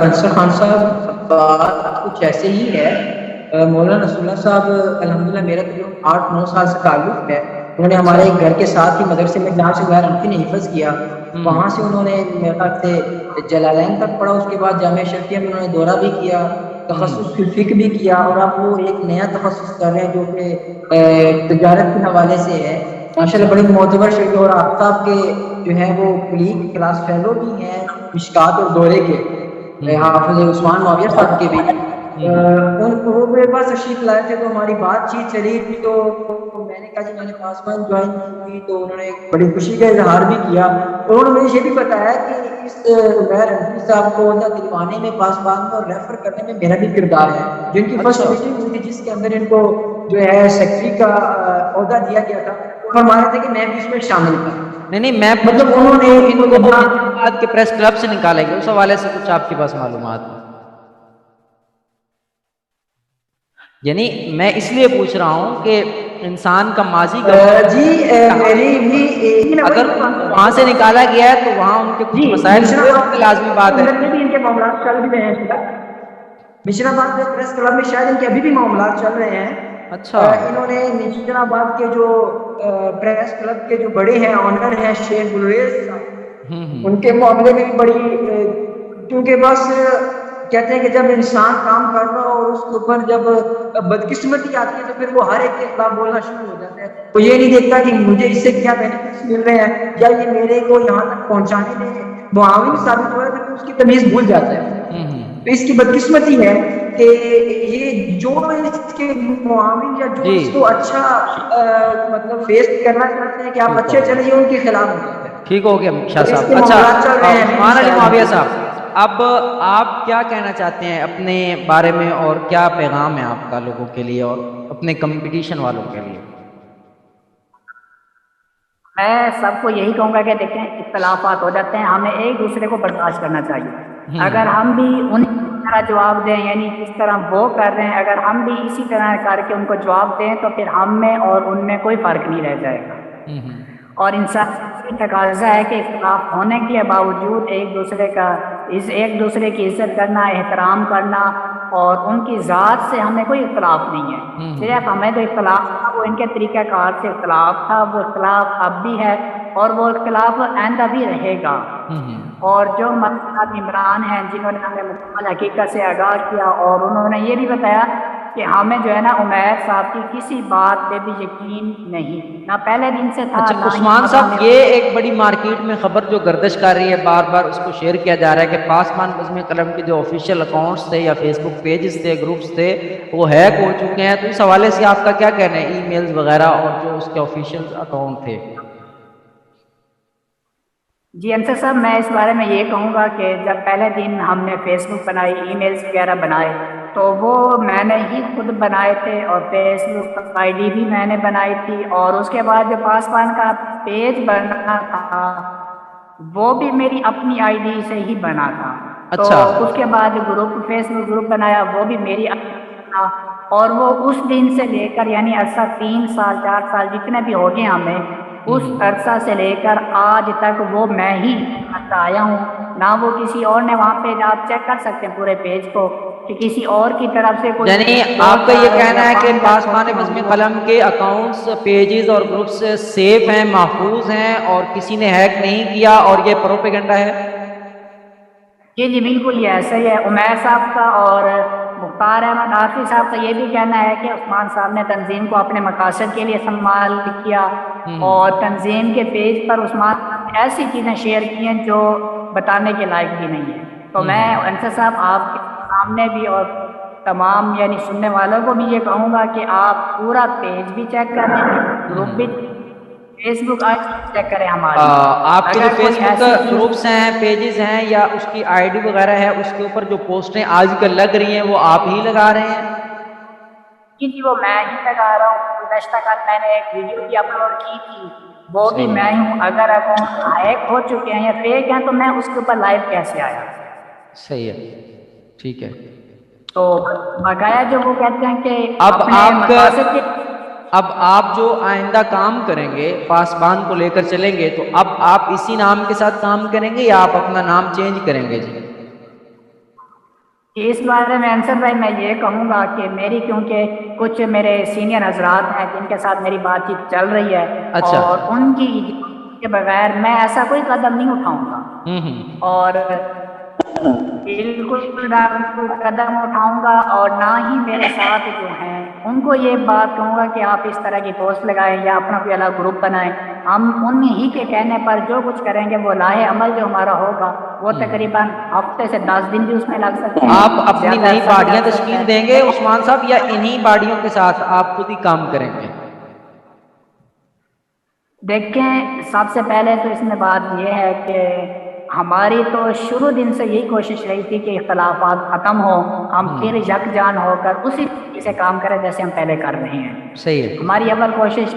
انصر خان صاحب، بات کچھ ایسے ہی ہے. مولانا نصر اللہ صاحب الحمدللہ میرا تقریباً 8-9 سال سے تعلق ہے. انہوں نے ہمارے گھر کے ساتھ ہی مدرسے میں جہاں سے عمیر حنفی نے حفظ کیا، وہاں سے انہوں نے میرے خیال سے جلالین تک پڑھا. اس کے بعد جامعہ شرفیہ میں انہوں نے دورہ بھی کیا، تخصص فی الفقہ بھی کیا، اور اب وہ ایک نیا تخصص کر رہے ہیں جو کہ تجارت کے حوالے سے ہے. ماشاءاللہ بڑے معتبر شیخ، اور آفتاب کے جو ہیں وہ کلیگ کلاس فیلو بھی ہیں مشکات اور دورے کے، حافظ عثمان معاویہ صاحب کے بھی. وہ میرے پاس تشریف لائے تھے تو ہماری بات چیت چلی تھی، تو میں نے کہا جی میں نے پاسبان جوائن کی، تو انہوں نے بڑی خوشی کا اظہار بھی کیا. انہوں نے مجھے یہ بھی بتایا کہ اس عمیر رنگی صاحب کو عہدہ دلوانے میں، پاسبان کو ریفر کرنے میں میرا بھی کردار ہے. جن کی فرسٹ میٹنگ ہوئی تھی جس کے اندر ان کو جو ہے سیکرٹری کا عہدہ دیا گیا تھا، فرما رہے تھے کہ میں بھی اس میں شامل تھا. نہیں میں مطلب انہوں نے ان کو بعد کے پریس کلب سے نکالیں گے، اس حوالے سے کچھ آپ کے پاس معلومات ہیں؟ یعنی میں اس لیے پوچھ رہا ہوں کہ انسان کا ماضی جی میری بھی اگر وہاں سے نکالا گیا ہے تو وہاں ان کے کچھ مسائل لازمی بات ہے. ان کے معاملات چل بھی رہے ہیں مشن آباد پریس کلب میں، شاید ان کے ابھی بھی معاملات چل رہے ہیں. اچھا. انہوں نے مشن آباد کے جو پریس کلب کے جو بڑے ہیں آنر ہیں شیخ گلریز صاحب، ان کے معاملے میں بھی بڑی، کیونکہ بس کہتے ہیں کہ جب انسان کام کر رہا ہو اور اس کے اوپر جب بدقسمتی آتی ہے تو پھر وہ ہر ایک کے خلاف بولنا شروع ہو جاتا ہے. وہ یہ نہیں دیکھتا کہ مجھے اس سے کیا بینیفٹس مل رہے ہیں یا یہ میرے کو یہاں تک پہنچانے میں معاون ثابت ہو رہا ہے، تو اس کی تمیز بھول جاتا ہے. تو اس کی بدقسمتی ہے کہ یہ جو اس کے معاون یا جو اس کو اچھا مطلب فیس کرنا چاہتے ہیں کہ آپ اچھے چلے، یہ ان کے خلاف ہو جاتا ہے. ٹھیک ہو گیا شاہ صاحب. اچھا عثمان علی معاویہ صاحب، اب آپ کیا کہنا چاہتے ہیں اپنے بارے میں، اور کیا پیغام ہے آپ کا لوگوں کے لیے اور اپنے کمپٹیشن والوں کے لیے؟ میں سب کو یہی کہوں گا کہ دیکھیں اختلافات ہو جاتے ہیں، ہمیں ایک دوسرے کو برداشت کرنا چاہیے. اگر ہم بھی ان طرح جواب دیں، یعنی جس طرح وہ کر رہے ہیں، اگر ہم بھی اسی طرح کر کے ان کو جواب دیں تو پھر ہم میں اور ان میں کوئی فرق نہیں رہ جائے گا. اور انسان کی تقاضا ہے کہ اختلاف ہونے کے باوجود ایک دوسرے کی عزت کرنا، احترام کرنا، اور ان کی ذات سے ہمیں کوئی اختلاف نہیں ہے. صرف ہمیں جو اختلاف تھا وہ ان کے طریقہ کار سے اختلاف تھا، وہ اختلاف اب بھی ہے اور وہ اختلاف آئندہ بھی رہے گا. اور جو مطلب عمران ہیں جنہوں نے ہمیں مکمل حقیقت سے آگاہ کیا، اور انہوں نے یہ بھی بتایا کہ ہمیں جو ہے نا عمیر صاحب کی کسی بات پہ بھی یقین نہیں، نہ پہلے دن سے تھا. اچھا عثمان صاحب، یہ ایک بڑی مارکیٹ میں خبر جو گردش کر رہی ہے، بار بار اس کو شیئر کیا جا رہا ہے کہ پاسبان بزم قلم کے جو آفیشیل اکاؤنٹس تھے یا فیس بک پیجز تھے، گروپس تھے، وہ ہیک ہو چکے ہیں. تو اس حوالے سے آپ کا کیا کہنا ہے، ای میلز وغیرہ اور جو اس کے آفیشیل اکاؤنٹ تھے؟ جی انصر صاحب، میں اس بارے میں یہ کہوں گا کہ جب پہلے دن ہم نے فیس بک بنائی، ای میلز وغیرہ بنائے، تو وہ میں نے ہی خود بنائے تھے، اور فیس بک آئی ڈی بھی میں نے بنائی تھی. اور اس کے بعد جو پاسبان کا پیج بننا تھا وہ بھی میری اپنی آئی ڈی سے ہی بنا تھا. تو اس کے بعد گروپ، فیس بک گروپ بنایا، وہ بھی میری تھا. اور وہ اس دن سے لے کر، یعنی عرصہ 3 سال 4 سال جتنے بھی ہو گئے ہمیں، اس عرصہ سے لے کر آج تک وہ میں ہی آیا ہوں. نہ وہ کسی اور نے، وہاں پہ آپ چیک کر سکتے ہیں پورے پیج کو کہ کسی اور کی طرف سے کوئی. یعنی آپ کا یہ کہنا ہے کہ پاسبان بزم قلم کے اکاؤنٹس، پیجز اور گروپس سیف ہیں، محفوظ ہیں، اور کسی نے ہیک نہیں کیا، اور یہ پروپیگنڈا ہے؟ جی بالکل یہ ایسا ہی ہے. عمیر صاحب کا اور مختار احمد عارفی صاحب کا یہ بھی کہنا ہے کہ عثمان صاحب نے تنظیم کو اپنے مقاصد کے لیے استعمال کیا، اور تنظیم کے پیج پر عثمان صاحب نے ایسی چیزیں شیئر کی ہیں جو بتانے کے لائق بھی نہیں ہے. تو میں انصر صاحب آپ کے سامنے بھی اور تمام یعنی سننے والوں کو بھی یہ کہوں گا کہ آپ پورا پیج بھی چیک کریں، گروپ بھی، فیس بک چیک کریں ہماری. آپ کے جو فیس بک گروپس ہیں، پیجز ہیں، یا اس کی آئی ڈی وغیرہ ہے، اس کے اوپر جو پوسٹیں آج کل لگ رہی ہیں وہ آپ ہی لگا رہے ہیں؟ جی وہ میں ہی لگا رہا ہوں. گزشتہ کل میں نے ایک ویڈیو بھی اپلوڈ کی تھی، وہ بھی میں ہوں. اگر اکاؤنٹ ہیک ہو چکے ہیں یا فیک ہیں تو میں اس کے اوپر لائیو کیسے آیا؟ صحیح ہے، ٹھیک ہے. تو بقایا جو وہ کہتے ہیں کہ اب آپ جو آئندہ کام کریں گے، پاسبان کو لے کر چلیں گے، تو اب آپ اسی نام کے ساتھ کام کریں گے یا آپ اپنا نام چینج کریں گے؟ جی اس بارے میں انصر بھائی میں یہ کہوں گا کہ میری، کیونکہ کچھ میرے سینئر حضرات ہیں جن کے ساتھ میری بات چیت چل رہی ہے، اور ان کی کے بغیر میں ایسا کوئی قدم نہیں اٹھاؤں گا، اور بالکل قدم اٹھاؤں گا. اور نہ ہی میرے ساتھ جو ہیں ان کو یہ بات کہوں گا کہ آپ اس طرح کی پوسٹ لگائیں یا اپنا کوئی الگ گروپ بنائیں. ہم ان ہی کے کہنے پر جو کچھ کریں گے وہ لاہے عمل جو ہمارا ہوگا وہ تقریباً ہفتے سے 10 دن بھی اس میں لگ سکتے ہیں. آپ اپنی زیادہ نئی عرصہ بھی باڑیاں لگ سکتا تشکیل ہے. دیں گے عثمان صاحب، یا انہی باڑیوں کے ساتھ آپ خود ہی کام کریں گے؟ دیکھیں سب سے پہلے تو اس میں بات یہ ہے کہ ہماری تو شروع دن سے یہی کوشش رہی تھی کہ اختلافات ختم ہو، ہم پھر یکجان ہو کر اسی طریقے سے کام کریں جیسے ہم پہلے کر رہے ہیں. صحیح ہے. ہماری اول کوشش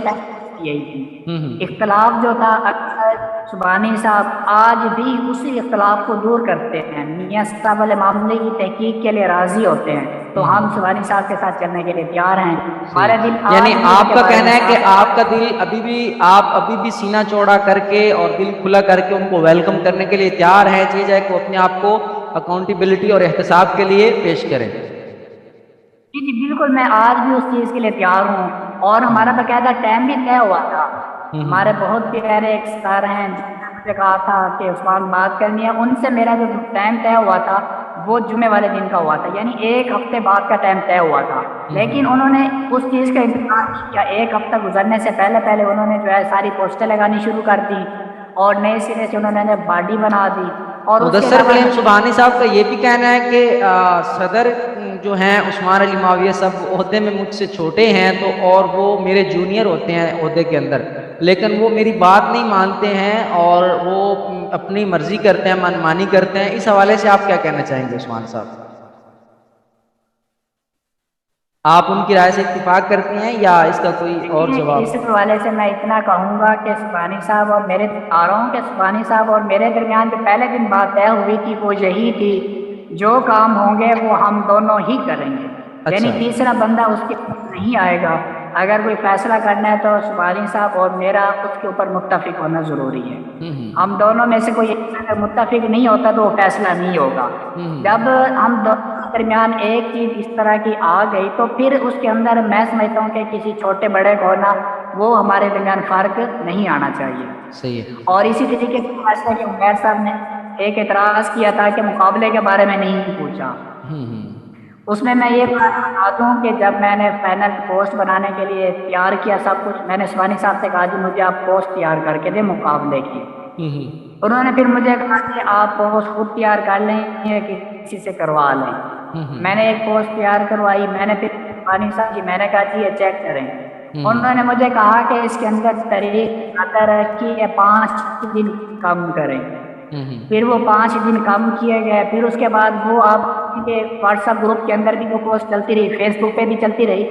یہی تھی. اختلاف جو تھا اکثر سبحانی صاحب آج بھی اسی اختلاف کو دور کرتے ہیں. میاں صاحب والے معاملے کی تحقیق کے لیے راضی ہوتے ہیں تو ہم سبحانی صاحب کے ساتھ چلنے کے لیے تیار ہیں. ہمارے دل یعنی آج بھی ان آپ کے کا بارے کہنا میں ہے کہ صاف آپ کا دل ابھی بھی سینہ چوڑا کر کے اور دل کھلا کر کے ان کو ویلکم کرنے کے لیے تیار ہیں، چیز ہے کہ وہ اپنے آپ کو اکاؤنٹیبلٹی اور احتساب کے لیے پیش کریں. جی جی بالکل، میں آج بھی اس چیز کے لیے تیار ہوں. اور ہمارا باقاعدہ ٹائم بھی طے ہوا تھا. ہمارے بہت پیارے ایک سر ہیں جنہوں نے مجھے کہا تھا کہ عثمان بات کرنی ہے، ان سے میرا جو ٹائم طے ہوا تھا وہ جمعے والے دن کا ہوا تھا، یعنی 1 ہفتے بعد کا ٹائم طے ہوا تھا. لیکن انہوں نے اس چیز کا انتظار نہیں کیا. 1 ہفتہ گزرنے سے پہلے انہوں نے جو ہے ساری پوسٹیں لگانی شروع کر دی اور نئے سرے سے انہوں نے باڈی بنا دی. اور اس کے مدثر علاوہ کلیم سبحانی صاحب کا یہ بھی کہنا ہے کہ صدر جو ہیں عثمان علی معاویہ صاحب عہدے میں مجھ سے چھوٹے ہیں تو اور وہ میرے جونیئر ہوتے ہیں عہدے کے اندر، لیکن وہ میری بات نہیں مانتے ہیں اور وہ اپنی مرضی کرتے ہیں، منمانی کرتے ہیں. اس حوالے سے آپ کیا کہنا چاہیں گے عثمان صاحب؟ آپ ان کی رائے سے اتفاق کرتے ہیں یا اس کا کوئی اور جواب؟ اس حوالے سے میں اتنا کہوں گا کہ سبحانی صاحب اور میرے آروں کے سبحانی صاحب اور میرے درمیان جو پہلے دن بات طے ہوئی تھی وہ یہی تھی، جو کام ہوں گے وہ ہم دونوں ہی کریں گے. یعنی تیسرا بندہ اس کے نہیں آئے گا. اگر کوئی فیصلہ کرنا ہے تو سبحانی صاحب اور میرا اس کے اوپر متفق ہونا ضروری ہے. ہم دونوں میں سے کوئی اگر متفق نہیں ہوتا تو وہ فیصلہ نہیں ہوگا. جب ہم دونوں کے درمیان ایک چیز اس طرح کی آ گئی تو پھر اس کے اندر میں سمجھتا ہوں کہ کسی چھوٹے بڑے کو ہونا وہ ہمارے درمیان فرق نہیں آنا چاہیے. صحیح ہے. اور اسی طریقے سے فیصلہ کہ عمیر صاحب نے ایک اعتراض کیا تھا کہ مقابلے کے بارے میں نہیں پوچھا. اس میں یہ بات بتا دوں کہ جب میں نے فائنل پوسٹ بنانے کے لیے تیار کیا سب کچھ، میں نے سبحانی صاحب سے کہا جی مجھے آپ پوسٹ تیار کر کے دیں مقابلے کی. انہوں نے پھر مجھے کہا کہ آپ پوسٹ خود تیار کر لیں یا کسی سے کروا لیں. میں نے ایک پوسٹ تیار کروائی. میں نے پھر سبحانی صاحب جی میں نے کہا جی یہ چیک کریں. انہوں نے مجھے کہا کہ اس کے اندر تاریخ آتا رکھی ہے 5 دن کم کریں. پھر وہ 5 دن کم کیے گئے. پھر اس کے بعد وہ آپ کے واٹس ایپ گروپ کے اندر بھی وہ پوسٹ چلتی رہی، فیس بک پہ بھی چلتی رہی.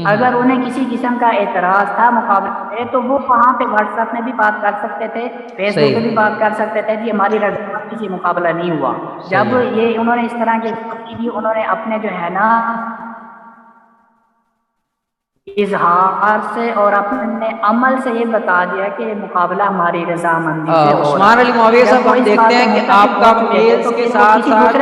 اگر انہیں کسی قسم کا اعتراض تھا مقابلے سے تو وہ وہاں پہ واٹس ایپ میں بھی بات کر سکتے تھے، فیس بک پہ بھی بات کر سکتے تھے. جی ہماری رضامندی کسی مقابلہ نہیں ہوا. جب یہ انہوں نے اس طرح کی انہوں نے اپنے جو ہے نا اظہار سے اور اپنے عمل سے یہ بتا دیا کہ یہ مقابلہ ہماری رضامندی سے ہو رہا ہے. عثمان علی معاویہ صاحب ہم دیکھتے ہیں کہ آپ کا میلز کے ساتھ ساتھ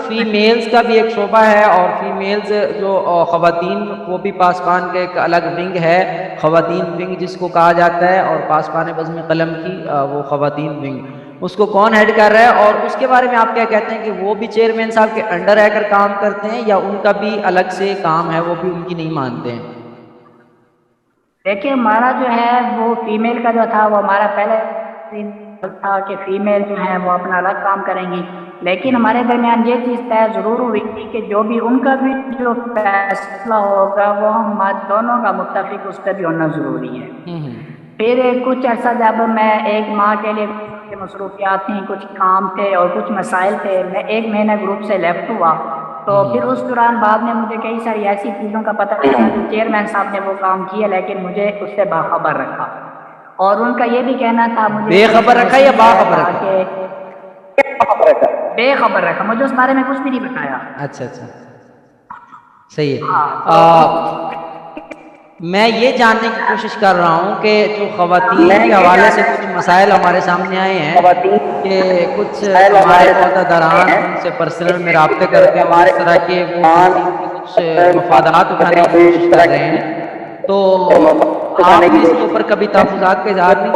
فیمیلز کا بھی ایک شعبہ ہے، اور فیمیلز جو خواتین وہ بھی پاسبان کے ایک الگ ونگ ہے، خواتین ونگ جس کو کہا جاتا ہے، اور پاسبان بزم قلم کی وہ خواتین ونگ، اس کو کون ہیڈ کر رہا ہے؟ اور اس کے بارے میں آپ کیا کہتے ہیں کہ وہ بھی چیئرمین صاحب کے انڈر رہ کر کام کرتے ہیں یا ان کا بھی الگ سے کام ہے، وہ بھی ان کی نہیں مانتے ہیں؟ دیکھیے ہمارا جو ہے وہ فیمیل کا جو تھا وہ ہمارا پہلے تھا کہ فیمیل جو ہیں وہ اپنا الگ کام کریں گی. لیکن ہمارے درمیان یہ چیز طے ضرور ہوئی تھی کہ جو بھی ان کا بھی جو فیصلہ ہوگا وہ ہم دونوں کا متفق اس پہ بھی ہونا ضروری ہے. پھر کچھ عرصہ جب میں 1 ماہ کے لیے مصروفیات تھیں، کچھ کام تھے اور کچھ مسائل تھے، میں 1 مہینہ گروپ سے لیفٹ ہوا. تو پھر اس دوران بعد میں مجھے کئی ساری ایسی چیزوں کا پتہ چلا کہ چیئرمین صاحب نے وہ کام کیا لیکن مجھے اس سے باخبر رکھا. اور ان کا یہ بھی کہنا تھا مجھے بے خبر رکھا یا باخبر رکھا؟ بے خبر رکھا، مجھے اس بارے میں کچھ بھی نہیں بتایا. اچھا صحیح ہے. میں یہ جاننے کی کوشش کر رہا ہوں کہ جو خواتین کے حوالے سے کچھ مسائل ہمارے سامنے آئے ہیں کہ کچھ ہمارے عہدیداران ان سے پرسنل میں رابطے کرتے ہیں اور اس طرح کے وہ کچھ مفادات اٹھانے کی کوشش کر رہے ہیں، تو آپ نے اس کے اوپر کبھی تحفظات کا اظہار نہیں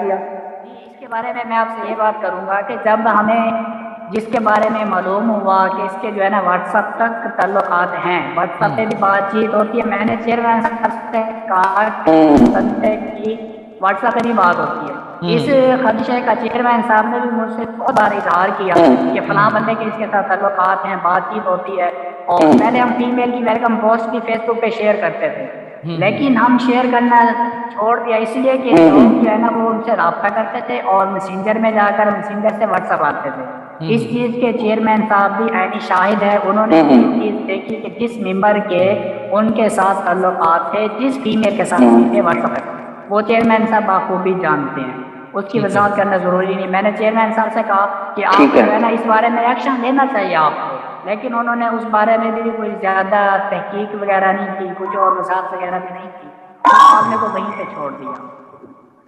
کیا؟ اس کے بارے میں آپ سے یہ بات کروں گا کہ جب ہمیں جس کے بارے میں معلوم ہوا کہ اس کے جو ہے نا واٹس ایپ تک تعلقات ہیں، واٹس ایپ پہ بھی بات چیت ہوتی ہے. میں نے چیئرمین صاحب سے کہا کہ بندے کی واٹس ایپ پہ بھی بات ہوتی ہے. اس خدشے کا چیئرمین صاحب نے بھی مجھ سے بہت بار اظہار کیا کہ فلاں بندے کے اس کے ساتھ تعلقات ہیں، بات چیت ہوتی ہے. اور پہلے ہم فیمیل کی ویلکم پوسٹ بھی فیس بک پہ شیئر کرتے تھے، لیکن ہم شیئر کرنا چھوڑ دیا اس لیے کہ لوگ جو ہے نا وہ ان سے رابطہ کرتے تھے اور میسنجر میں جا کر میسنجر سے واٹس ایپ آتے تھے. اس چیز کے چیئرمین صاحب بھی عینی شاہد ہے. انہوں نے یہ چیز دیکھی کہ جس ممبر کے ان کے ساتھ تعلقات تھے، جس فیمیل کے ساتھ تھے واٹس ایپ پر، وہ چیئرمین صاحب بخوبی جانتے ہیں. اس کی وضاحت کرنا ضروری نہیں. میں نے چیئرمین صاحب سے کہا کہ آپ جو ہے نا اس بارے میں ایکشن لینا چاہیے آپ کو، لیکن انہوں نے اس بارے میں بھی کوئی زیادہ تحقیق وغیرہ نہیں کی، کچھ اور وضاحت وغیرہ بھی نہیں کی. آپ نے کو وہیں پہ چھوڑ دیا.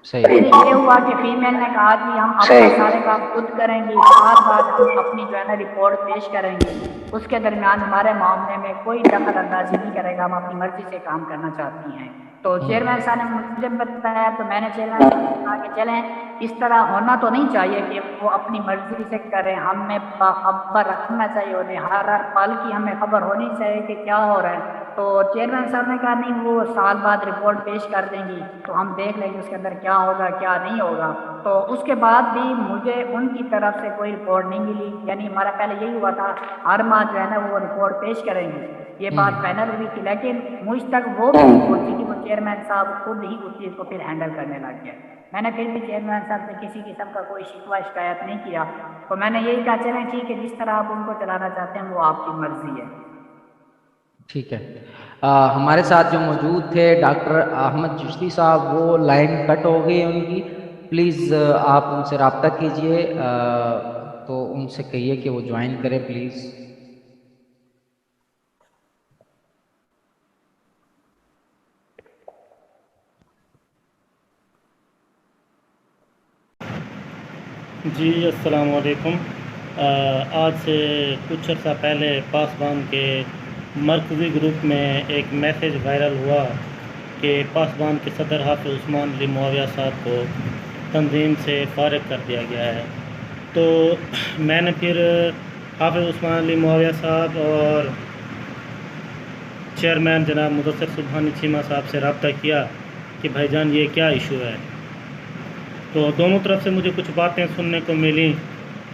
پھر یہ ہوا کہ فیمیل نے کہا کہ ہم اپنے سارے کام خود کریں گی، سال بعد ہم اپنی جو ہے نا رپورٹ پیش کریں گے، اس کے درمیان ہمارے معاملے میں کوئی دخل اندازی نہیں کرے گا، ہم اپنی مرضی سے کام کرنا چاہتی ہیں. تو چیئرمین صاحب نے مجھے بتایا، تو میں نے چیئرمین صاحب سے کہا کہ چلیں اس طرح ہونا تو نہیں چاہیے کہ وہ اپنی مرضی سے کریں، ہمیں باخبر رکھنا چاہیے انہیں، ہر پل کی ہمیں خبر ہونی چاہیے کہ کیا ہو رہا ہے. تو چیئرمین صاحب نے کہا نہیں وہ سال بعد رپورٹ پیش کر دیں گی تو ہم دیکھ لیں گے اس کے اندر کیا ہوگا کیا نہیں ہوگا. تو اس کے بعد بھی مجھے ان کی طرف سے کوئی رپورٹ نہیں ملی. یعنی ہمارا پہلے یہی ہوا تھا ہر ماہ جو ہے نا وہ رپورٹ پیش کریں گے، یہ بات فائنل ہوئی تھی، لیکن مجھ تک وہ بھی نہیں پہنچی کہ وہ چیئرمین صاحب خود ہی اس چیز کو پھر ہینڈل کرنے لگ گیا. میں نے پھر بھی چیئرمین صاحب سے کسی قسم کا کوئی شکوہ شکایت نہیں کیا. تو میں نے یہی کہا چلیں ٹھیک ہے، جس طرح آپ ان کو چلانا چاہتے ہیں وہ آپ کی مرضی ہے. ٹھیک ہے. ہمارے ساتھ جو موجود تھے ڈاکٹر احمد چشتی صاحب، وہ لائن کٹ ہو گئی ان کی، پلیز آپ ان سے رابطہ کیجئے، تو ان سے کہیے کہ وہ جوائن کریں پلیز. جی السلام علیکم. آج سے کچھ عرصہ پہلے پاسبان کے مرکزی گروپ میں ایک میسیج وائرل ہوا کہ پاسبان کے صدر حافظ عثمان علی معاویہ صاحب کو تنظیم سے فارغ کر دیا گیا ہے. تو میں نے پھر حافظ عثمان علی معاویہ صاحب اور چیئرمین جناب مدثر سبحانی چیمہ صاحب سے رابطہ کیا کہ بھائی جان یہ کیا ایشو ہے. تو دونوں طرف سے مجھے کچھ باتیں سننے کو ملیں.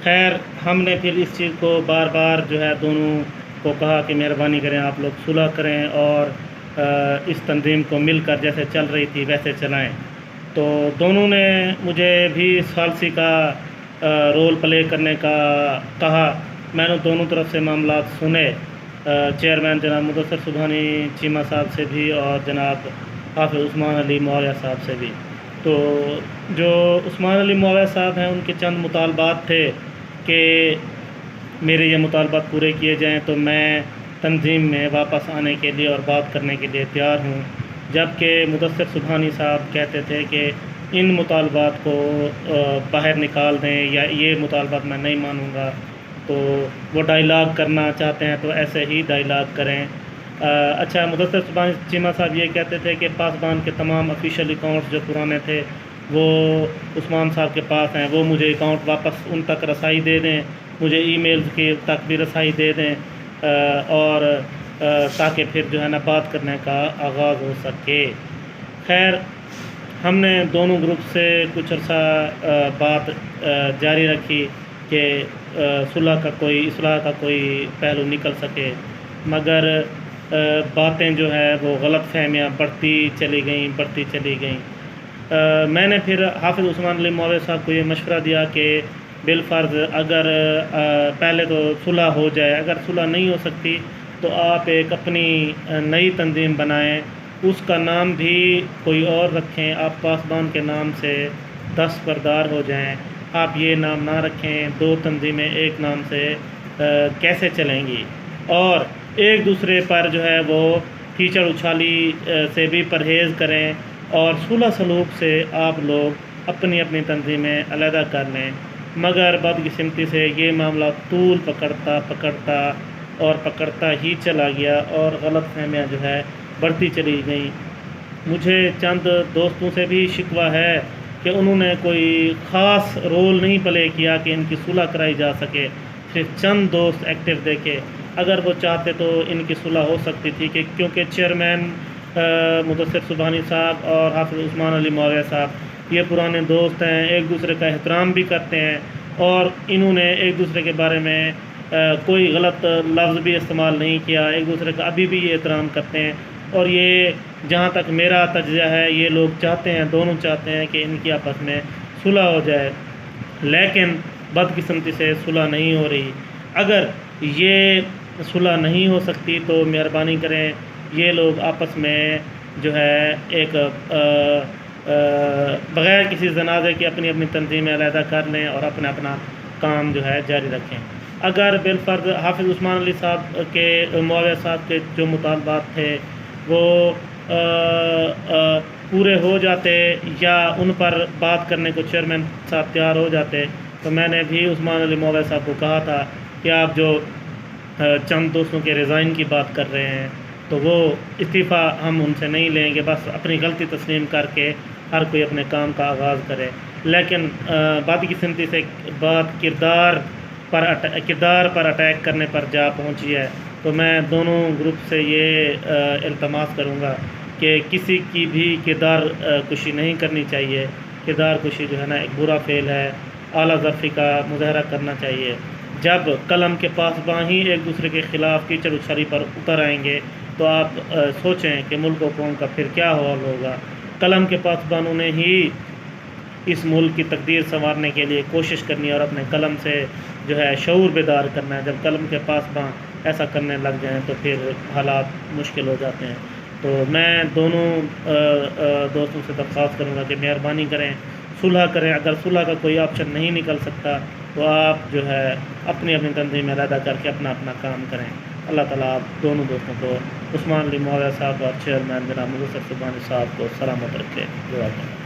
خیر ہم نے پھر اس چیز کو بار بار جو ہے دونوں کو کہا کہ مہربانی کریں آپ لوگ صلح کریں اور اس تنظیم کو مل کر جیسے چل رہی تھی ویسے چلائیں. تو دونوں نے مجھے بھی ثالثی کا رول پلے کرنے کا کہا. میں نے دونوں طرف سے معاملات سنے، چیئرمین جناب مدثر سبحانی چیمہ صاحب سے بھی اور جناب حافظ عثمان علی معاویہ صاحب سے بھی. تو جو عثمان علی معاویہ صاحب ہیں ان کے چند مطالبات تھے کہ میرے یہ مطالبات پورے کیے جائیں تو میں تنظیم میں واپس آنے کے لیے اور بات کرنے کے لیے تیار ہوں. جبکہ مدثر سبحانی صاحب کہتے تھے کہ ان مطالبات کو باہر نکال دیں یا یہ مطالبات میں نہیں مانوں گا. تو وہ ڈائیلاگ کرنا چاہتے ہیں تو ایسے ہی ڈائیلاگ کریں. اچھا، مدثر سبحانی چیمہ صاحب یہ کہتے تھے کہ پاسبان کے تمام آفیشیل اکاؤنٹس جو پرانے تھے وہ عثمان صاحب کے پاس ہیں، وہ مجھے اکاؤنٹ واپس ان تک رسائی دے دیں، مجھے ای میلز کی تک بھی رسائی دے دیں، اور تاکہ پھر جو ہے نا بات کرنے کا آغاز ہو سکے. خیر ہم نے دونوں گروپ سے کچھ عرصہ بات جاری رکھی کہ اصلاح کا کوئی پہلو نکل سکے، مگر باتیں جو ہے وہ غلط فہمیاں بڑھتی چلی گئیں. میں نے پھر حافظ عثمان علی معاویہ صاحب کو یہ مشورہ دیا کہ بالفرض اگر پہلے تو صلح ہو جائے، اگر صلح نہیں ہو سکتی تو آپ ایک اپنی نئی تنظیم بنائیں، اس کا نام بھی کوئی اور رکھیں، آپ پاسبان کے نام سے دستبردار ہو جائیں. آپ یہ نام نہ رکھیں، دو تنظیمیں ایک نام سے کیسے چلیں گی. اور ایک دوسرے پر جو ہے وہ کیچڑ اچھالی سے بھی پرہیز کریں، اور صلح سلوک سے آپ لوگ اپنی اپنی تنظیمیں علیحدہ کر لیں. مگر بدقسمتی سے یہ معاملہ طول پکڑتا ہی چلا گیا اور غلط فہمیاں جو ہے بڑھتی چلی گئیں. مجھے چند دوستوں سے بھی شکوہ ہے کہ انہوں نے کوئی خاص رول نہیں پلے کیا کہ ان کی صلح کرائی جا سکے. صرف چند دوست ایکٹیو دیکھے. اگر وہ چاہتے تو ان کی صلح ہو سکتی تھی کہ کیونکہ چیئرمین مدثر سبحانی صاحب اور حافظ عثمان علی معاویہ صاحب یہ پرانے دوست ہیں, ایک دوسرے کا احترام بھی کرتے ہیں, اور انہوں نے ایک دوسرے کے بارے میں کوئی غلط لفظ بھی استعمال نہیں کیا, ایک دوسرے کا ابھی بھی یہ احترام کرتے ہیں. اور یہ جہاں تک میرا تجزیہ ہے یہ لوگ چاہتے ہیں, دونوں چاہتے ہیں کہ ان کی آپس میں صلح ہو جائے, لیکن بدقسمتی سے صلح نہیں ہو رہی. اگر یہ صلح نہیں ہو سکتی تو مہربانی کریں یہ لوگ آپس میں جو ہے ایک بغیر کسی جنازے کی اپنی اپنی تنظیمیں علیحدہ کر لیں اور اپنا اپنا کام جو ہے جاری رکھیں. اگر بالفرض حافظ عثمان علی صاحب کے معاویہ صاحب کے جو مطالبات تھے وہ پورے ہو جاتے یا ان پر بات کرنے کو چیئرمین صاحب تیار ہو جاتے تو میں نے بھی عثمان علی معاویہ صاحب کو کہا تھا کہ آپ جو چند دوستوں کے ریزائن کی بات کر رہے ہیں تو وہ استعفیٰ ہم ان سے نہیں لیں گے, بس اپنی غلطی تسلیم کر کے ہر کوئی اپنے کام کا آغاز کرے. لیکن بدقسمتی سے بات کردار پر اٹیک کرنے پر جا پہنچی ہے, تو میں دونوں گروپ سے یہ التماس کروں گا کہ کسی کی بھی کردار کشی نہیں کرنی چاہیے. کردار کشی جو ہے نا ایک برا فعل ہے, اعلیٰ ظرفی کا مظاہرہ کرنا چاہیے. جب قلم کے پاس باں ہی ایک دوسرے کے خلاف کیچڑ اچھالی پر اتر آئیں گے تو آپ سوچیں کہ ملک و قوم کا پھر کیا حال ہوگا. قلم کے پاس بانوں نے ہی اس ملک کی تقدیر سنوارنے کے لیے کوشش کرنی ہے اور اپنے قلم سے جو ہے شعور بیدار کرنا ہے. جب قلم کے پاس باں ایسا کرنے لگ جائیں تو پھر حالات مشکل ہو جاتے ہیں. تو میں دونوں دوستوں سے درخواست کروں گا کہ مہربانی کریں صلح کریں. اگر صلح کا کوئی آپشن نہیں نکل سکتا تو آپ جو ہے اپنی اپنی تنظیم میں علیحدہ کر کے اپنا اپنا کام کریں. اللہ تعالیٰ آپ دونوں دوستوں کو عثمان علی معاویہ صاحب اور چیئرمین جناب مدثر سبحانی صاحب کو سلامت رکھے. دعا کریں.